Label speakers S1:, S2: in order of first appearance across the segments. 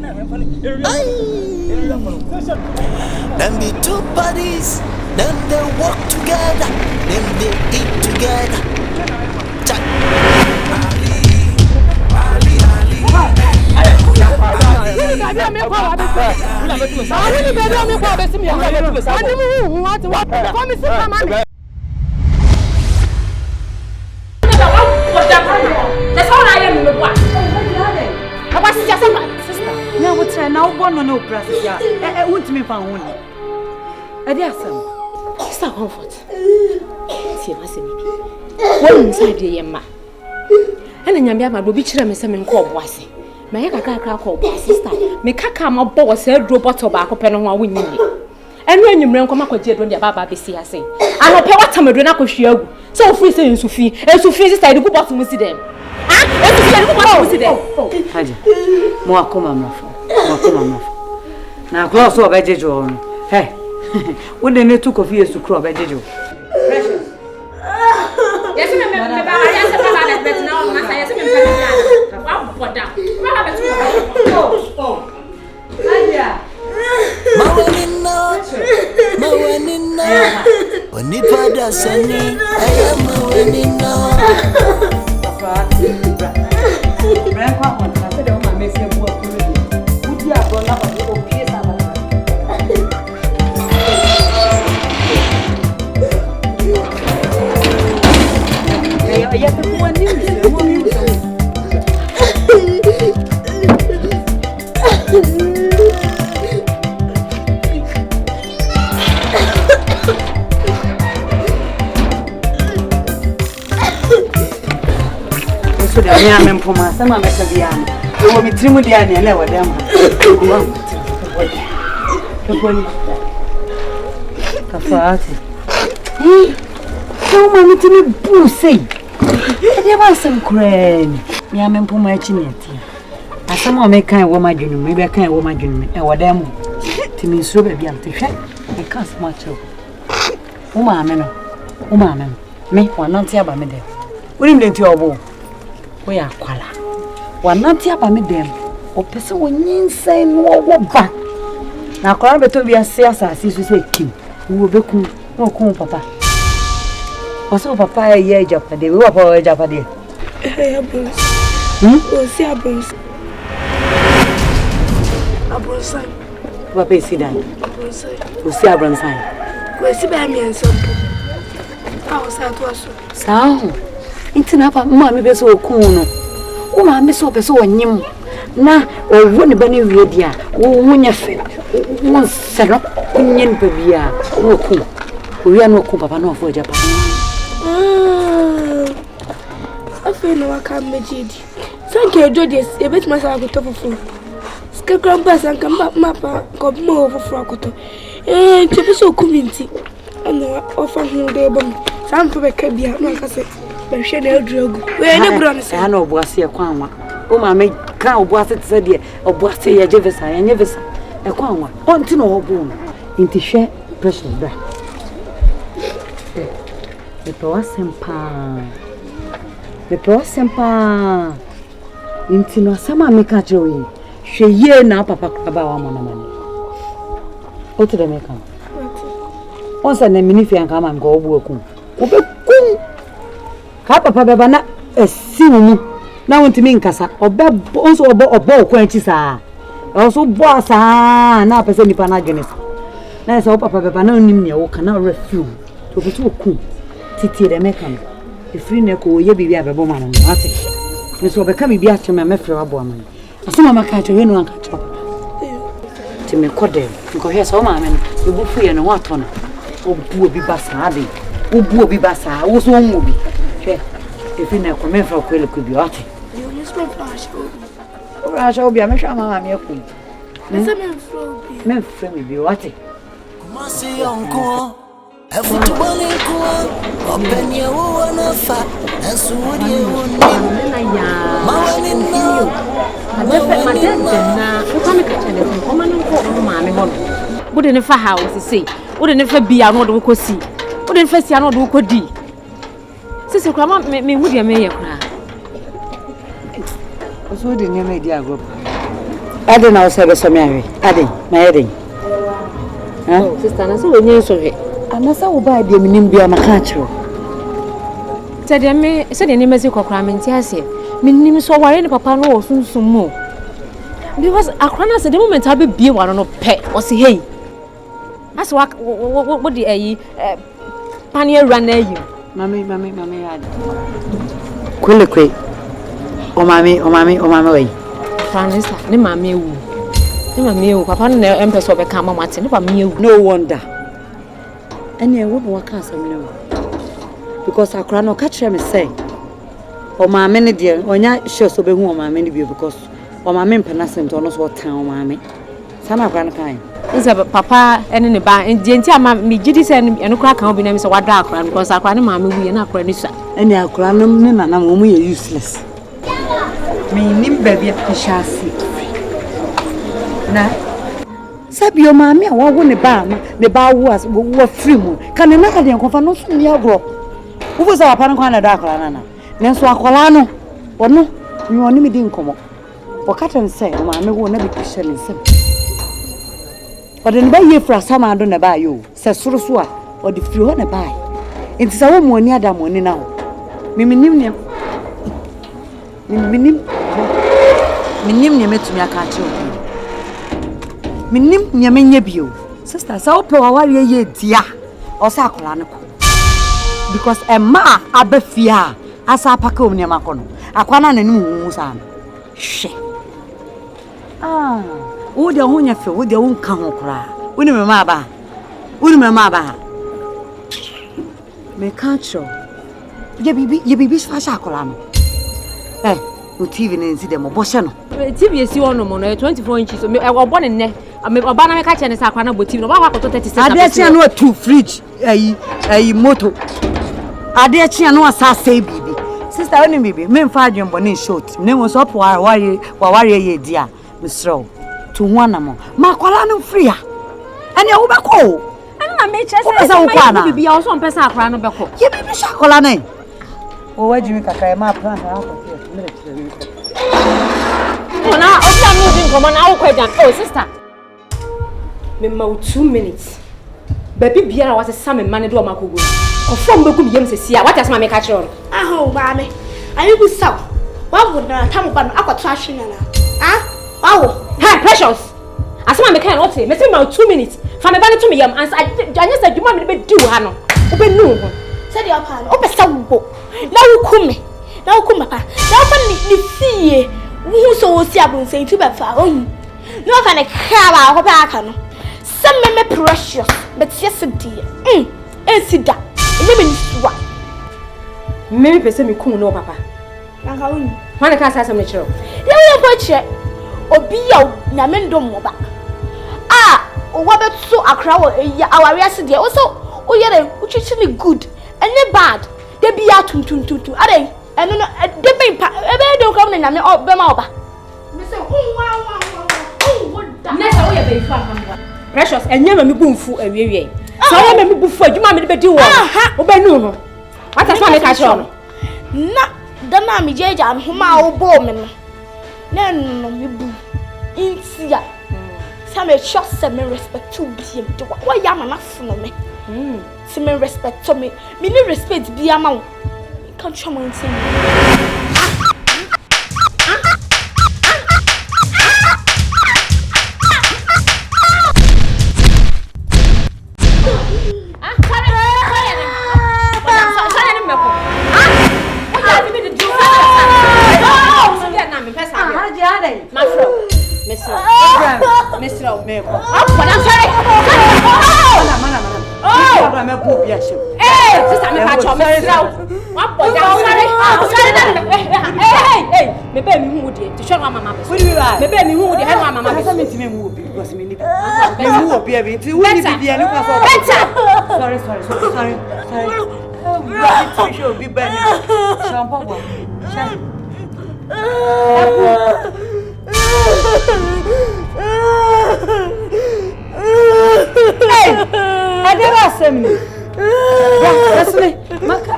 S1: Them be two bodies, then they walk together, then they eat together.
S2: That's all I am in the one. I was just a sister.
S3: Now what's now one no process? I want me found one. I dare some.
S2: Sister comfort. See, my baby. One inside the yamma. And then Yamia will be children, some call bossy. My kaka call sister. Me kaka my boss said, robot tobacco pen on one winning. And when you bring come up with when your baba be see, I say, I don't pay what time I do not show. So free saying Sophie, and Sophie is I do go back to see them. Ah, and to them.
S3: More come, now, close over Jejo. Hey, when they took of years to crawl by Jejo. Precious.
S2: Yes,
S1: Onipa dasani, ayama wenino.
S3: Grandpa wants to say, "Oh, my messy boy, would you have gone up with your piece of I am from my summer Mcbrown. You will be Trimodian and never them. How many to me boo say? There was some crane. Yam for my chinity. As someone may kind woman, maybe I can't woman, and what them to me so baby to check. I can't much of. Oh, mamma, me one not here by me there. William didn't your boo. We are Kuala. One not here by me them. Or person when you say no back. Now, Kuala better be a serious as you say, Kim. We will be cool, no cool, papa. Also, papa, a year Japanese. We were for a Japanese. We'll see a bruise. A bruise. What is it then? We'll see a bruise. We'll see by me and some. I was at was so. It's not a mammy be so cool. Oh, my miss of a so new. Na, or wouldn't be any radio. Oh, when you feel one set up, onion pavia. Oh, cool. We are no cool, papa, no for Japan. I feel no, I can't make it. Thank you, Jodis. A bit myself with top of food. Scam pass and come back, mapper, got more of a fracotto. Eh, to be so community. I know, often no day, but some for a cabia, no, I say. She drug. We are never on the no was here, Kwanwa. Oh, my make cow was it said, or was say a Jevisa and Jevisa. A Kwanwa, want to know bone. Into share precious breath. The Prosempa. Into no summer make a joy. She year now, papa, about money. Go to the maker. Once a minify and come and go working. Papa Babana, a simu. Now want to mean Nkansah, or Bab also a ball quenchisa. Also, boss, now person if an against. That's all Papa Babano Nimio cannot refuse to be too cool. Titi the Mekan. If free neck, ye be a woman and what it. Miss will become a biatch and a mefra woman. As soon as I catch you, no catch up. To me, Cordell, go here, so man, you will free and what on. Oh, will be Bassadi. Oh, will be Bassa, was one movie. If you never come from Quail could be out. You must be flash. Oh, I shall be a mission, mamma. Men friendly be what it.
S1: Mercy uncle, a football in Kua, open your one of fat, and so would you. Mamma, no. I left my dead now. You come and catch anything. Come on, mamma.
S2: Wouldn't if a house to see, wouldn't if a be a not we could see, wouldn't first year not we could do. Sister, come on, me would you make a cry?
S3: So didn't you make the group? Aden na say be so me awe. Aden, na Aden.
S2: Oh, sister, na so we nyen so he.
S3: Anasa wo ba de minim bia maka akiro.
S2: Tede me, se de ni mezi kokra me ntiase. Minim so ware ni papa no osunsun mu. Because akrana se the moment I be bie wano no pe, o se hey. As what the panier run there you.
S3: Mami had. Kwe. O mami way.
S2: Franisa, ni mami wu. Ni mami wu, papa no empress obe ka mama te, ni mami wu.
S3: No wonder. Any e wo no waka asem no. Because akrana no catch me say. O mami ne de, onya sure so be hu o mami ne bi because o mami mpana sem to no so tan o mami. Sana akrana kan.
S2: Nse papa ene ne ba enti ama me gidi se eno kra kan obi na me se wada akra because akra ne maame wu ye na akra ne sua
S3: ene akra no ne nana mo mu ye useless me nim ba bia hishasi na sabi o maame a wo ne ba ma ne ba wu as wo free mu kan ne na ka de nkofa no so mi agro wo fo sa papa no kan na da akra nana ne so akola no ono mi oni mi di nkomo o katen say o maame wo na bi pishale nsem Odin ba ye fra sama do na ba yo se soro so a odi firi ho na ba enti sa wo mo ani adam oni na ho minim ne metumi aka ache o minim ne menye bio sister sa wo pe wa ware ye dia o sa akola ne ko because emma abafia asa apaka omni makono akwana na nim hu sa hwe wo de ho nya fe wo de wo nka ho kra woni me ma ba me catch ye bibi fa sha kola no o TV ne nsi de mo bo she no
S2: TV esi wono mo no 24 inches so me obo ne ne oba na me catch ne sa kwa na bo TV no ba kwa to 36
S3: ade chia no two fridge ayi moto ade chia no asa say bibi sister woni bibi me mfa adwembo ne short ne wo so po ware ye dia misro to one am makwala no free a ene wo beko ana me chese se wo kwa bibi ya so mpesa akra no beko ye bibi shakola na o wajimi kakra ma plan ha ko tie me chire
S2: ona obi am no din komo na wo kwajan oh sister me ma 2 minutes baby biara wa se same mane do makogo ko fom beku biyem se sia what asma me ka chiro
S4: aho ba me ayi ku saw wa wo na tam ba no akwato ahwe na Awo,
S2: hey precious. Asema me kan Oteele, me say ma 2 minutes. Fa me ba ne to me yam answer. Anya say dwuma me be di wo ha no. Wo be nu ho.
S4: Say dia pa no, o be sa wo. Na wo kume. Na wo kuma pa. Na wo ni fie. Wo so wo si abonse ti be fa oyin. No fa ne ka ba ko pa aka no. Say me precious, but yes die. Sida. Ene me nsuwa.
S2: Me pese me kum no papa.
S4: Na ka oyin.
S2: Wan ka sa sam ne chiro.
S4: Ya wo po chire. Obi ya na mendom mo ba wo betu akra wo aware ase de wo so wo yere wo chichi ni good ene bad de bia tuntuntuntu ade eno no de be pa ebe de kom na me be ma oba me say wa
S2: nesa wo ye be fa kan precious enye ma me bumfu awiewie so ye ma me bufu adwuma me be di wo wo be nu no wata so me ka chiro no
S4: na dana me jeja no ma wo bo me no na no me bu intia sa me trust se me respect to biem de wa ya ma na funu me se me respect to me ni respect bi ama wo kan twa man tin
S3: Mr. Meko.
S2: Sister, me catch up, one boy hey, me be me who dey to show mama. Me be me who dey help mama.
S3: Because me move because me need. Me move be abi. Ti we need be anu ka so. Sorry. Show be bad. Shampoo. I never seen me. That's me. Maka.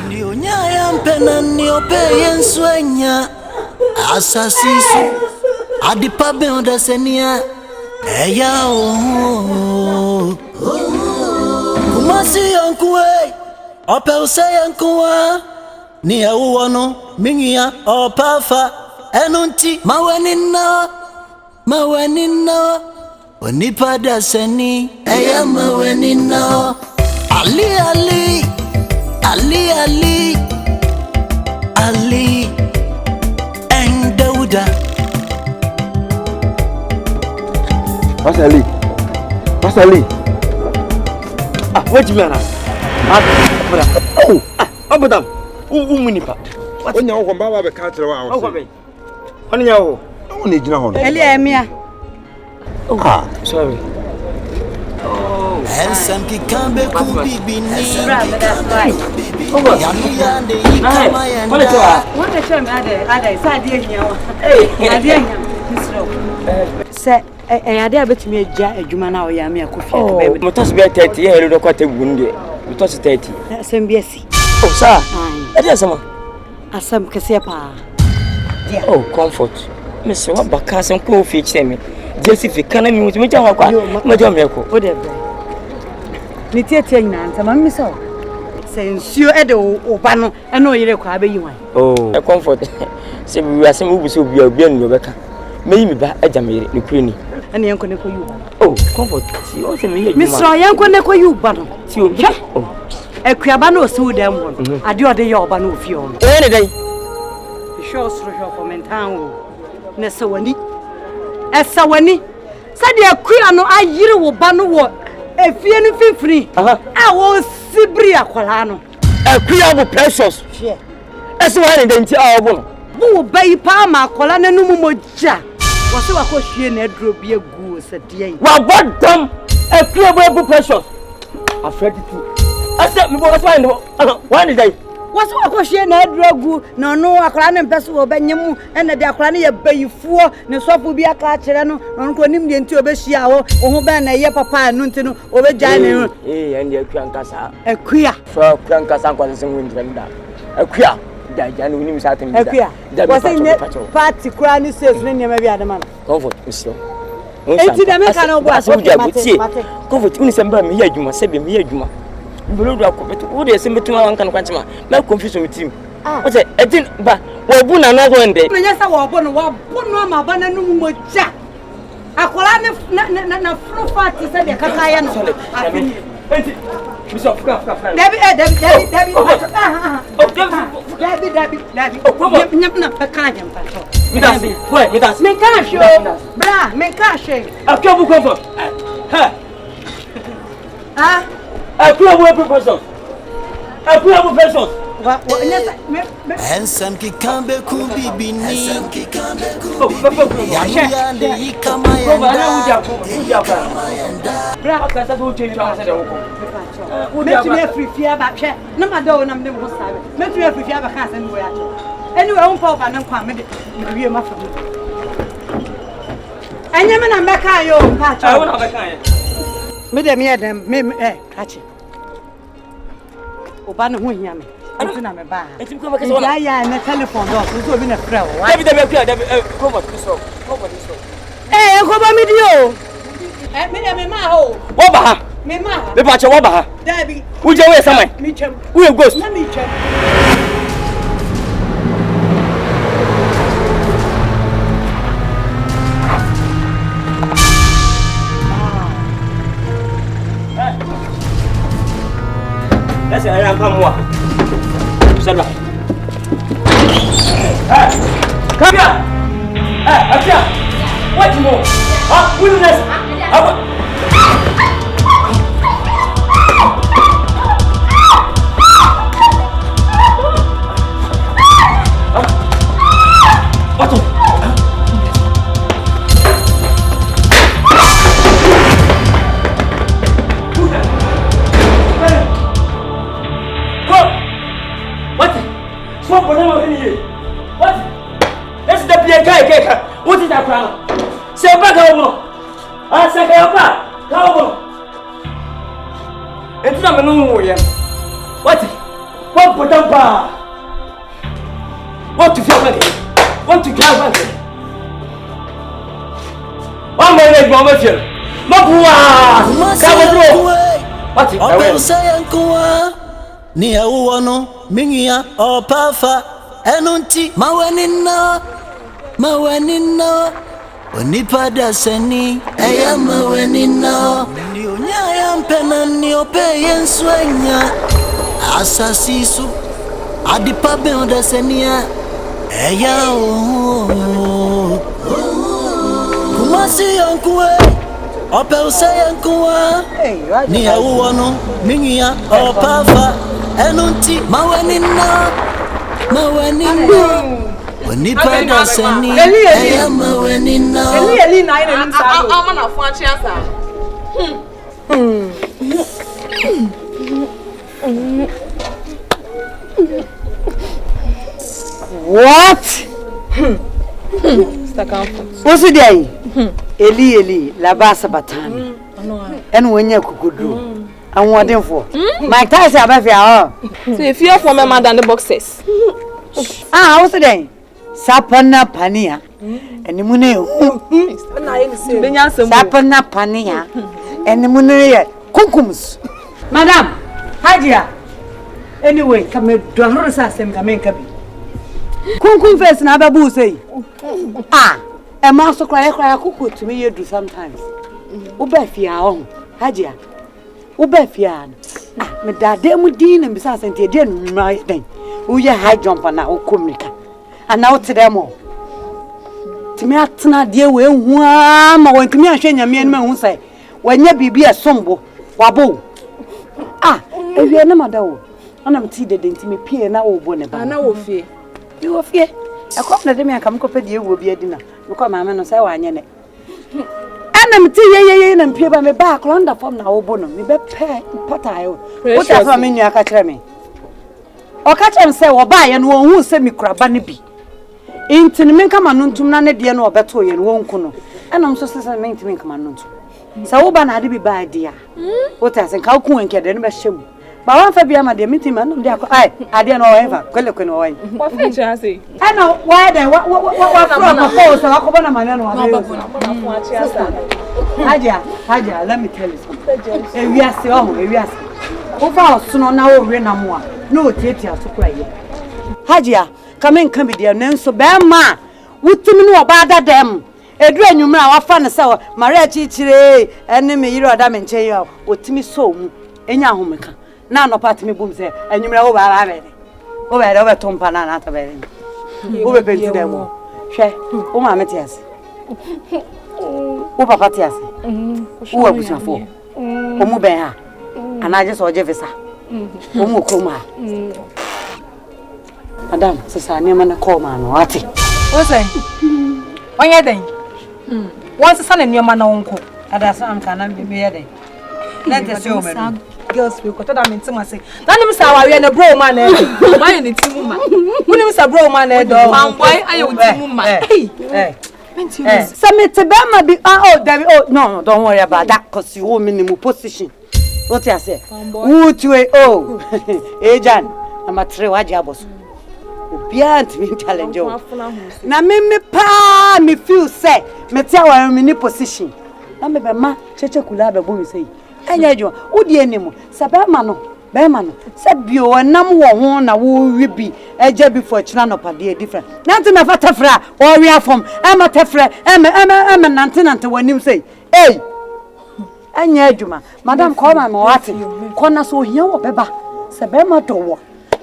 S1: Ni onyaya mpena ni obe yensuenya asasisu Adipa benda senia eya o Kumasi yankwe ope use yankwa ni ewo no minya opafa enunti mawenina Onipa daseni eya mawenina Ali and Dauda.
S5: Pastor Ali. Wait a minute. Madam. Munipa.
S6: When you go back to catch around.
S5: Only you.
S6: Only you know.
S3: Elia.
S5: Sorry.
S1: And some kikambe kubibi ni.
S3: That's right. Say, I dare bet me a Jumana or Yamia Kufi.
S5: Motos be 30 years old, quite a wounded. Motos 30.
S3: SMBC.
S5: Oh, sir. I did some.
S3: As some Casepa.
S5: Oh, comfort. Miss what Bacas and coffee, me. Just if you can't meet me, Madame Yako.
S3: Whatever. Nitiating and some miss all. Since you had Obano, I know you're a crabby you.
S5: Oh, a comfort. Say we are some movies will be a bien Rebecca. Maybe by a jammy, the queenie. And young Coneco you. Oh, comfort. See also me, Miss Young Coneco you, but you. Oh, a crabano so damn one. I do the Yobano Fion. Any day. The show's for Mentown. Nessawani. Esawani. Said the Aquino, I you banu what. If you anything free, I will Sibria Colano. A queer precious. As well in the hour. Who bay Palma, Colana Numuja. Was so a question that drew be a goose at the end. Well, what dumb? A queer precious. Afraid to. I said, me was one day. What's what question that drew no, a clan and Pesso Benyamu and the Diacrania Bayfo, no soft be a catcherano, Uncle Nimdian to a Bessiao, or ban a papa and Nuntino over January. Eh, and your Nkansah. A queer for Nkansah was in winter. A queer. Diana William Satin. A queer. That was in the party cranny says, Linia maybe other man. Comfort, monsieur. Comfort, Unisamba, me, you must say, me, you. Who they send me to one can catch my confusion with him. What's it? I didn't, but we're born another one day. Yes, I was born my banana no jack. I call on a flow party, said the Kakayan.
S1: And some kikambe kubibi ni. Yamuyande ikamayanda.
S3: Make me free fear back. No matter I'm never sorry. Make me free fear back and go out. Anyway, I'm Papa and come with you, my family. I never make a yo, patch. I want to make a them, catch it. Obana who yammy. I don't know about it. It's because I am a telephone dog who's been a friend. Why did they come up this? Eh, come on with you. Me, my hole. What? Me, ma. The patch of Wabba. Debbie. Would you wear some? Meet him. We'll go. Let me check.
S5: That's I am come what? Come here! Akyere! What more? Goodness! What is that crown? Say back over. I say back. Go. It's not a new way. What put up? What to feel like? What to drive back? One minute, Mama Phil. Mcbrown. Come through. What is
S1: Open Sayankuwa. Nia uwano, mingia, opafa. Enunti, mawenina. Onipa daseni, eya mawenina. Nionyaya mpena niope yenswenya. Asasisu, adipa beo dasenia. Eya Kumasi yankuwe. Ope Sayankuwa. Nia uwano, mingia, opafa. Enunti, mawenina. Onipa daseni, eya mawenina.
S2: Eli na ina nim sa. Ama na fun achi asa.
S3: What?
S2: Stakafo.
S3: What's it day? Eli la basa batani. Enu wenye kukudu. Anwadinfo. My ties abafia ho.
S2: So if you have for me than the boxes.
S3: What's it day? Sapana pania. Enimune yo. Sapana pania. Enimune kunkums. Madam, Hajia. Anyway, come do horsa sem come kabi. Kunkum face na babu say. E ma so cry kuku to me you do sometimes. Ubafia on. Hajia. Ubafia. Me dade mu din na bisa sente de nma den. Uye high jump na okomrika. Ana wote mo. Timi atena de we hu ma wontimi ahwe nyame anu hu sai. Wanya bibi esombo wabo. Ewie na madawo. Ana mti de ntimi pie na obo ne ba.
S2: Ana wo fie.
S3: You wo fie. Ekọ na de me aka mko pedi ewo bi adina. Mko maame no sai wanye ne. Ana mti ye na mpie ba me ba klonda form na obo no. Me be pe potayo. What afa me nua aka kire me. Okachem say wo ba ye no hu se mikuraba ne bi. Intini menka manuntum na ne de no obeto ye no wonku no. Enam so sese menti menka manuntum. Sa wo ba na ade bi ba dia. What ase ka ku enke de no be hyem. Ba wan fa bia ma de menti manum de akọ ade no ever kwele kwene wan.
S2: Wo fe cha say.
S3: Ana why then what from a force wa ko na mane no wa. Haja, let me tell you something. Ewiase ewiase. Wo fa osuno na wo we na mo a. No tietia so kura ye. Hajia, come kan bi de nenso be ma. Wutimi no oba dadam. Edu anwumra wa fa ne se Maria chichire ene me yiro oda me nche yo. Otimi so mu enya ahomeka. Na no part me bum se anwumra wo ba be. Wo be do be tompa na na ta be. Wo be penti dem mo. Hwe, wo ma me tiase. Wo papa tiase. Wo abusafo. Wo mu ben ha. Anaje so oje visa. Omo koma. Madam, sasa ne mana koma no ati.
S7: O say. Onye den. Once sasa ne ma na wonko.
S3: Ada so am kana bi ye den. Let us show me.
S7: Girls we ko to da me ntima say. Na nim sa wa we na bro man na e.
S2: Why ne timu ma?
S7: Unim sa bro man na e do.
S2: Man boy ayo timu ma.
S3: Samete be ma bi no, don't worry about that cause you minimum position. What you say? Wootwe Ejan, I'm a 3 waji abos. Obiant me challenge o. Na me pa me feel say me tia wa me position. Na me be ma cheche kula be bo mi say. Anya adwo, wo die nemu. Se be ma no. Se bio nam wo ho na wo wi bi. Eja bi for chira no pade different. Na nti me fa tefra, wo wi afom. E ma tefra, e nante wanim say. Hey. Anya adwuma madam call my wate kona so hia wo beba se be ma do wo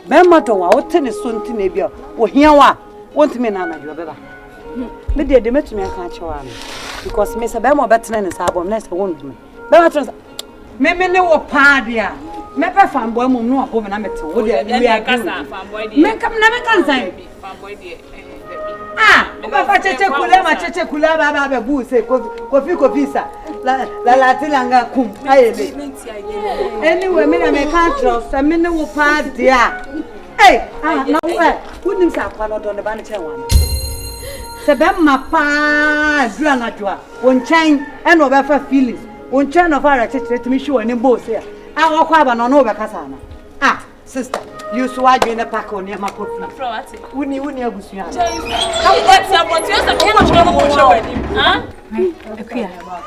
S3: wo tene so ntine bia wo hia wa wontime na anadwo beba me de metumi aka achewa no because me se be mo betene ne sabom na se wontime be ma tron me ne wo pa dia me pe fanboy mum no abo me na mete wo de we Nkansah fanboy dia me kam na me Nkansah fanboy dia Papa cheche kula ba bu se kofi sa la tilanga kum ayele anyway me na me can trust me ne wo pa dia na wo nim sa kwa no do ne ba ne chen wan se be ma pa dura na dua won chen e no be fa feelings won chen no fa ra cheche to me show ni bo se wo kwa ba no be kasa na Sister, you so I join a pack on your map. Wouldn't you abusia?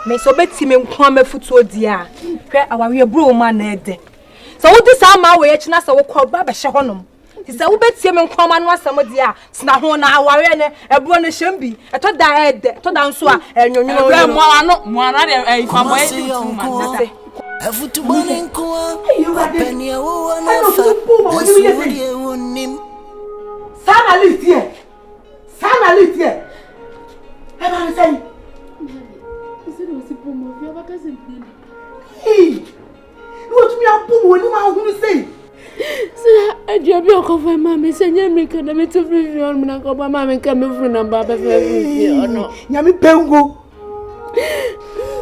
S7: Me so beti me nkwa mafutuo dia. Hwe awawe Bruwaa na ede. So wo di sa ma we china sa wo kwa ba be hye honom. Ti sa wo beti me nkwa ma no asam dia. Sina ho na awawe ne ebro ne hyembi. Eto da ede, to da nso a enwonwono. Mo ana de ifamo e di tuma.
S1: Afutu bone nkwa. Openia wo na fa. Asuri e wonim.
S3: Sana litie. Eba ni say. Hey, what me apu woni ma hu say?
S2: Sir, aduabi okofa mama se nyame kana me to free on na ko mama me ka me fru na ba be free ono.
S3: Nyame pengo.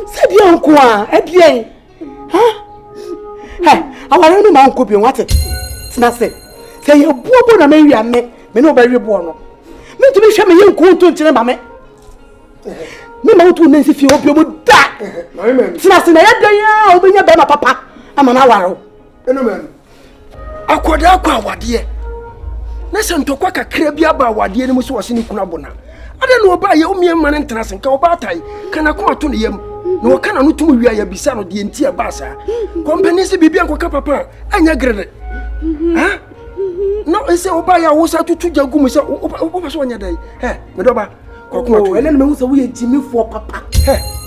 S3: Se bi onko a, ebie. Ha? Hey, aware no ma onko bi wate. Tina se. Se ye buobo na me wi me no ba wi bo no. Me to me hwe me ye nko to ntire ma me. Me ma wutu nansi fi obi omo da. Tina se na ya dan ya obenya be ma papa ama na waro.
S8: Eno men. Akoda akwa awade. Na se ntokwa kakra bi aba awade ni mu so wose ni kuna bona. Ada no oba ye omie man ntena se nka oba atai kana ko ato ne yam. Na wakana no tumu wia ya bisa no de ntia ba sa. Company se bibia nkoka papa anya grede. Ha? No ese oba ya wo sa tutu jagu mu se oba so anya dai. Me do ba.
S3: Oh, ene me hu se wo ye Nefiefuo papa.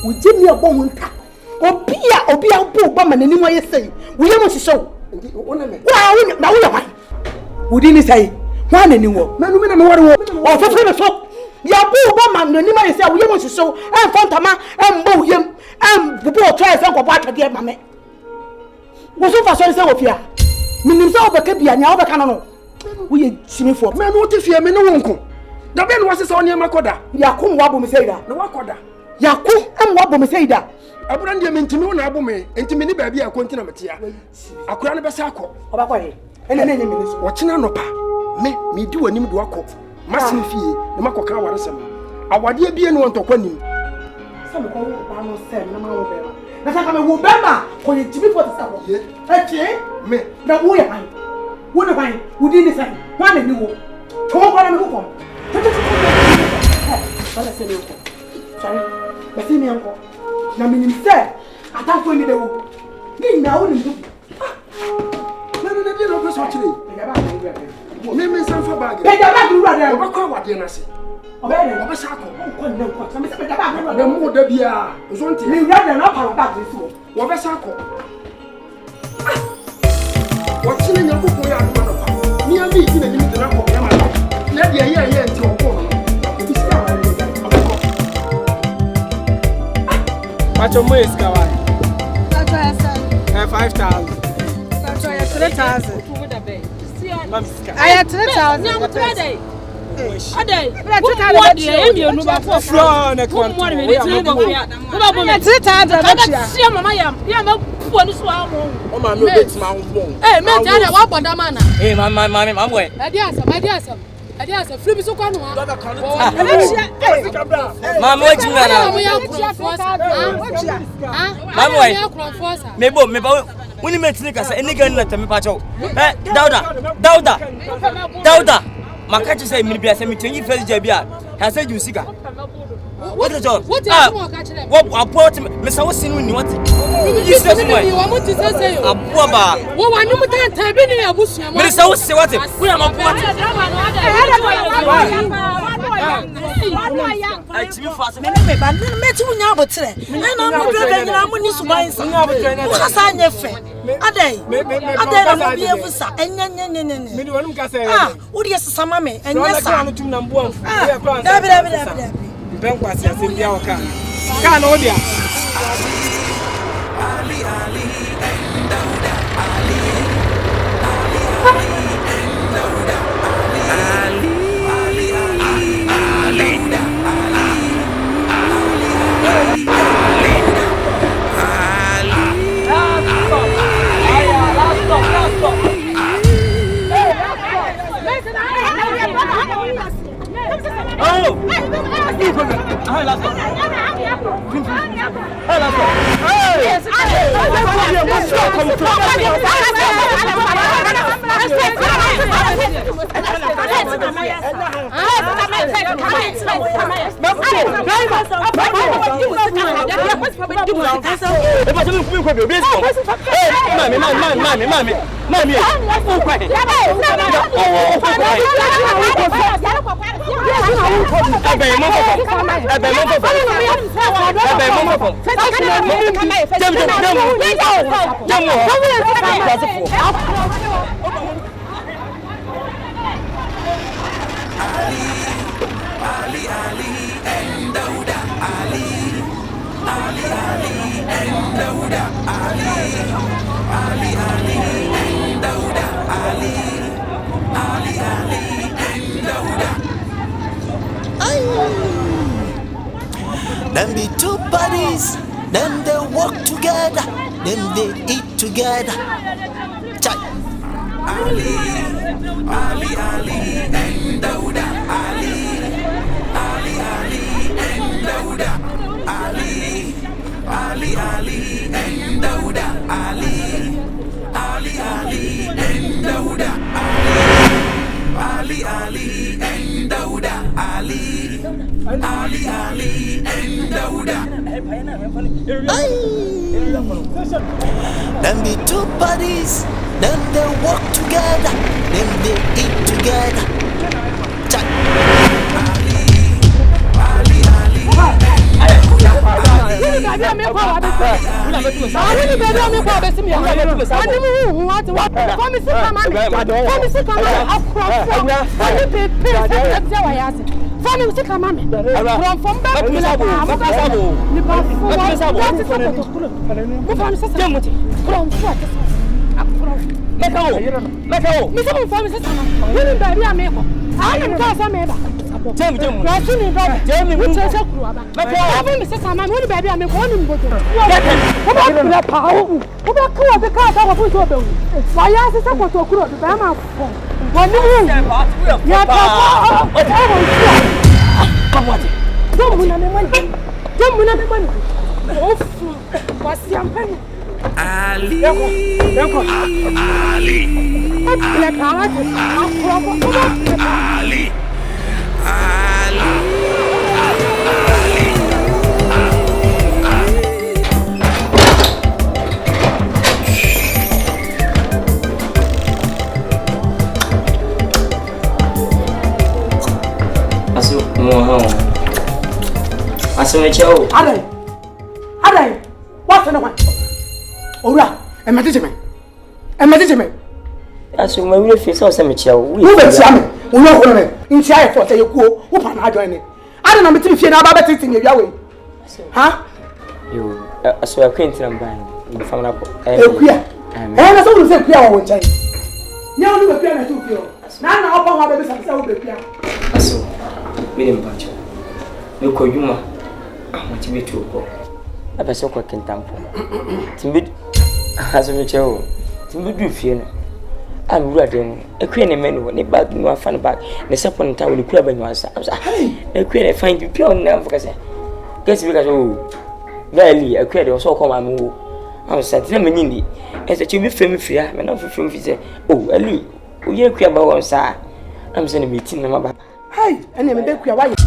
S3: Wo jimi abo hu nta. Obi a bo ba ma nani mo ye sei. Wo ye mo hyehyɛ.
S8: Wona me.
S3: Wa na wo ya wan. Wo di ni sei. Wa nani wo.
S8: Manu me na me ware wo.
S3: O fefere me so. Ya bo ba ma nani mo ye sei wo ye mo hyehyɛ. En fantama en bo yem. En bubu o try se nkɔbɔ atade ma me. Wo so fa so se wo fia. Minim se wo beka bia nya wo beka no no. Wo ye Nefiefuo.
S8: Manu wo te fia me no wonko. Da be no wase se oni makoda.
S3: Yakum wa bo me sei da.
S8: Na wakoda.
S3: Yakum em wa bo me sei da.
S8: Abura ndie mentimi wona abo me entimi ni baabi akonti na metia akura ne besa akọ
S3: obakọ ye ene na nyemi so
S8: wochina nopa me di wanim do akọ masin fie ne makoka waresem awade bie ne wontokwa nim
S3: sam ko ba no sem na ma wo be na saka me wo be ma ko ye timi for tsa ko eche
S8: me
S3: na wo ya ban wo ne ban wo di ni sai wa na ni wo to ko na me ko ko bala se le ko sorry ba si mi anko na minim se Atanfo ni de wo ni na wo ni do
S8: na bi no ko so chire me sanfa bag
S3: be da bag ru ade
S8: obakọ awade na se
S3: obere
S8: obesa akọ
S3: ko ne ko so me se be da bag ru ade
S8: na mu da bia nso nti
S3: ni ru ade na pa bag ru so
S8: obesa akọ wochina nya kokon ya aduma no pa ni ami ti na nim de na ko ya ma na de ye nti okọ no obi se awale
S9: Pacho mo iskawa.
S7: Pacho asa.
S9: 5,000.
S7: Pacho ya 3,000.
S9: Mam iska.
S7: Aya 3,000.
S2: Nyamu trade. Ade.
S7: What
S2: do you know about
S9: floor na kwa.
S7: 3,000 Pacho.
S2: See mama yam. Ya ma pu ni so amo.
S9: O ma no bet ma wo.
S2: Me tell you what boda man na.
S5: Mama boy.
S2: Ade asam. Ade asa free bi so kwa no ha.
S5: Mama o jimi na. Mama boy. Mebo woni metini kasa eniga na tami pa chaw. Dauda. Makachi say mi bia say mi twenyi first jabia. Ha say ju sika. What the job? What apart me say what sinu ni what? You say me.
S2: You want to say you.
S5: Abuwa ba.
S2: Wo wa ni mutan ta bi ni abusu am.
S5: Me say what say what? We am abuwa. I timi fast.
S10: Me ba me ti wunya abotre. Na mo do be nyina mo ni suban sa. Wo sa anya fe. Adai na mo bi efusa. Enyenyenyenye.
S9: Me di wonum ka say.
S10: Wo di sesama me. Enya sa.
S9: Anu tum na mbo amfu.
S10: Dabi.
S9: Ben kwa sia se bia oka. Ka na odia.
S5: Oh!
S1: Then be two buddies, then they walk together, then they eat together. Chai. Ali, Ali, Ali, and Dauda. Ali, Ali, Ali, and Dauda. Ali, Ali, Ali, and Dauda. Ali, Ali, Ali, and Dauda. Ali, Ali, and Dauda. Ali, Ali, Ali, and Dauda. Then be two buddies, then they walk together, then they eat together. Chai. Ali, Ali, Ali,
S8: Adai, what's the one? Ora, and Madame. As you may really feel so cemetery. We will examine. We know in Chai for you go, open I join it. I don't know if you're not about it in your way. Huh? You are so acquainted and buying from up. And I told you that we are one time. You only appear at 2 feet. Now, upon our babies, I will be here. So, William Bunch. You call you. I want to be too poor. I was so quick in Atanfo. Timid has a child. Timid, you feel. I'm ready. A queen and men when they bag no fun back. The second time will crab in your house. A queen, I find you pure now because guess because barely a queen or so come and move. I was at them in as a child film free. I'm not from say, oh, Ali, we are queer about one side. I'm sending me tin number. Hey, and then make your wife.